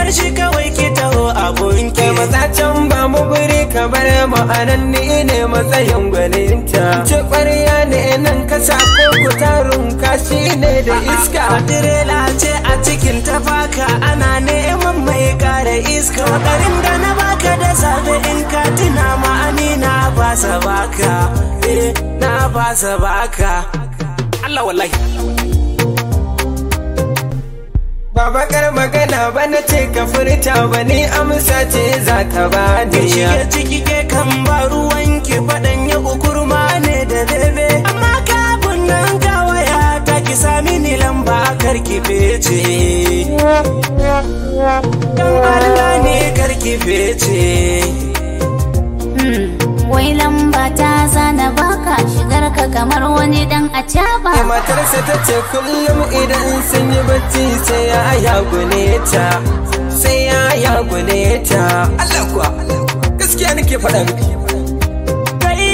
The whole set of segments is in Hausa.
bar shi kawai ki taho abun ki. Maza can ba mu guri ka bar mu anan ni ne matsayin gwaninta. Ce ƙwarya ne nan ka sako ku tarun kashi ne da iska. Direla ce a cikin tafaka ana neman mai kare iska. Kokarin da na baka da safe in ka tuna ma'ani na fasa baka. Na fasa baka. Allah wallahi. Ba bakar magana ba na ce ka furta ba ni amsa ce za ta ba ni. Shige ciki ke kan ba ruwan ki faɗan ya kukurma ne da bebe. Amma kafin nan kawaya ta ki sami ni lamba karki fece. Dan Allah ne karki fece. Wai lamba ta zana baka shigar ka kamar wani dan acaba. Matarsa ta ce kullum idan sun yi bacci sai ya yagune ta. Sai ya yagune ta. Allah kuwa gaskiya nake faɗa miki. Kai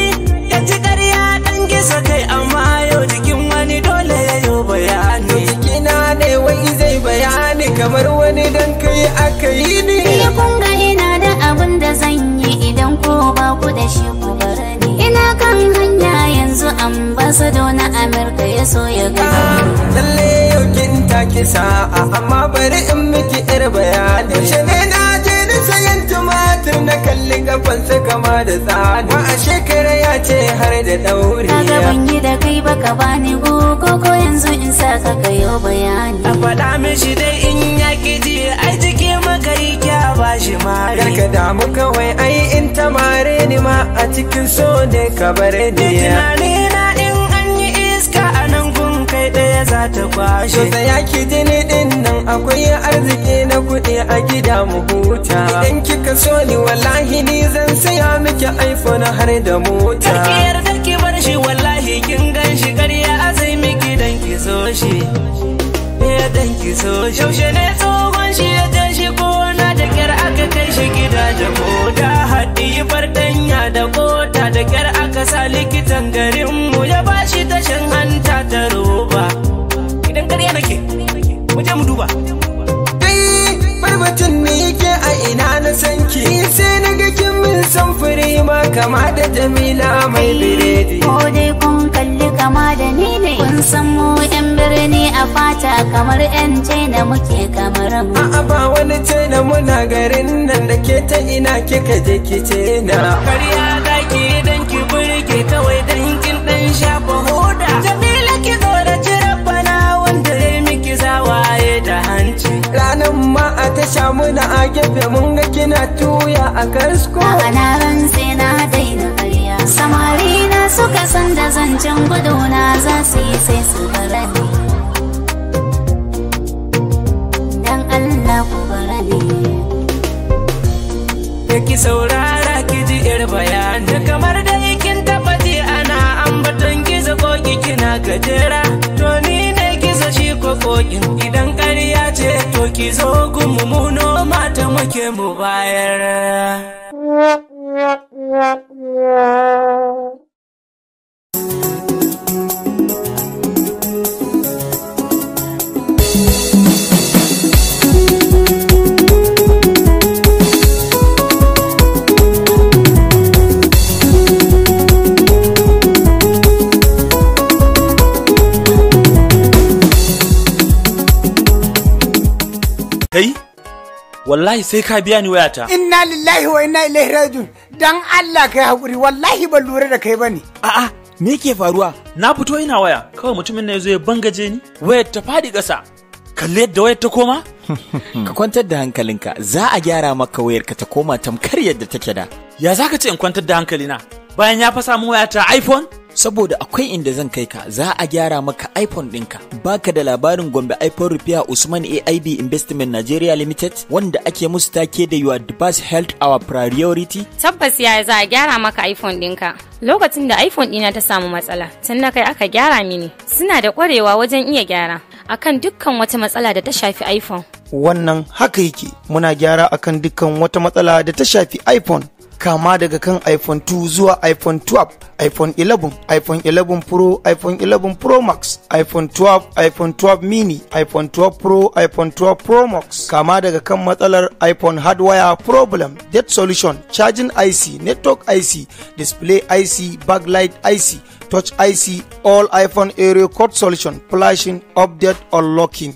ya ci ƙarya ɗan gisa kai amma yau jikin wani dole ya yi bayani. Jikina ne wai zai bayani kamar wani dan kai aka yi ni. Ya kunga ina da abin da zan yi idan ko ba ku da shi ku bar ni. Ina kan hanya yanzu ambasado na Amurka ya so ya gani. Lalle yau kin taki sa'a amma bari in miki yar bayani. Yaushe ne na je da sayan tumatir na kalli kafansa kama da tsani. A shekara ya ce har da ɗauri. Kaga ban yi da kai baka bani gogo ko yanzu in sa ka kayo bayani. A faɗa mishi dai in ya ki ji ai jiki magari kya ba shi mare. Karka damu kawai ai in ta mare ni ma a cikin so ne ka bar ni. Tunani na in an yi iska a nan gun kai ɗaya za ta kwashe. To tsaya ki ji ni din nan akwai arziki na kuɗi a gida mu huta. Idan kika so ni wallahi ni zan saya miki iPhone har da mota. Karki yarda ki bar shi wallahi kin gan shi ƙarya zai miki dan ki so shi. Dan ki so shi. Yaushe ne tsohon shi ya je shi gona da kyar aka kai shi gida da koda. Haɗi fartanya da kota da kyar aka sa likitan garinmu ya ba shi tashin hanta ta roba. Idan ƙarya nake mu je mu duba. Barbatun ne yake a ina na san ki sai na ga kin min samfuri ma kama da Jamila mai biredi. Ko dai kun kalli kama da ni ne. Kun san mu yan birni a fata kamar yan China muke kamar mu. A'a ba wani China muna garin nan da ke ta ina kika je ki China. Ƙarya daki dan ki burge kawai dan kin dan shafa hoda. Jamila ki zo da jirabana wanda ya miki zawaye da hanci. Ranan ma a tasha muna a gefe mun ga kina tuya a kasko. Ana ran sai na daina ƙarya. Samari na suka san da zancen guduna za su yi sai su barani. Dan Allah ku barani. Ki saurara ki ji yar bayani kamar da kin taba ji ana ambaton gizo ko kina gajera. To ni ne gizo shi ko kokin idan ƙarya ce to ki zo gumu mu noma ta muke mu bayar. Kai? Wallahi sai ka biya ni wayata. Inna lillahi wa inna ilaihi rajiun. Dan Allah kai hakuri wallahi ban lura da kai bane. A'a, me yake faruwa? Na fito ina waya, kawai mutumin ne yazo ya bangaje ni. Wayar ta fadi ƙasa. Kalle yadda wayar ta koma? Ka kwantar da hankalinka, za a gyara maka wayarka ta koma tamkar yadda take da. Ya zaka ce in kwantar da hankalina? Bayan ya fasa mu wayata iPhone? Saboda akwai inda zan kai ka, za a gyara maka iPhone ɗinka. Baka da labarin Gombe iPhone Repair Usman AIB Investment Nigeria Limited wanda ake musu take da your device health our priority? Tabbas ya za a gyara maka iPhone ɗinka. Lokacin da iPhone ɗina ta samu matsala, tun na kai aka gyara mini. Suna da ƙwarewa wajen iya gyara akan dukkan wata matsala da ta shafi iPhone. Wannan haka yake, muna gyara akan dukkan wata matsala da ta shafi iPhone. kama daga kan iPhone 2 zuwa iPhone 12, iPhone 11, iPhone 11 Pro, iPhone 11 Pro Max, iPhone 12, iPhone 12 mini, iPhone 12 Pro, iPhone 12 Pro Max, kama daga kan matsalar iPhone hardware problem, dead solution, charging IC, network IC, display IC, backlight IC, touch IC, all iPhone area code solution, flashing, update, unlocking.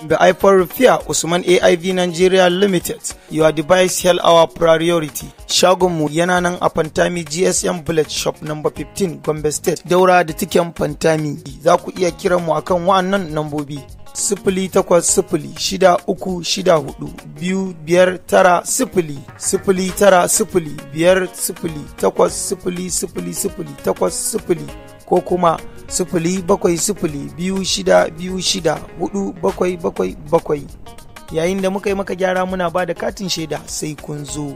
The iPhone Repair Usman AIV Nigeria Limited. Your device held our priority. Shagonmu yana nan a Fantami GSM Village Shop number 15 Gombe State. Daura da tiken Fantami. Za ku iya kiran mu akan wa'annan nambobi. 08069050808 ko kuma 0702626477 yayin da muka yi maka gyara muna ba da katin shaida sai kun zo.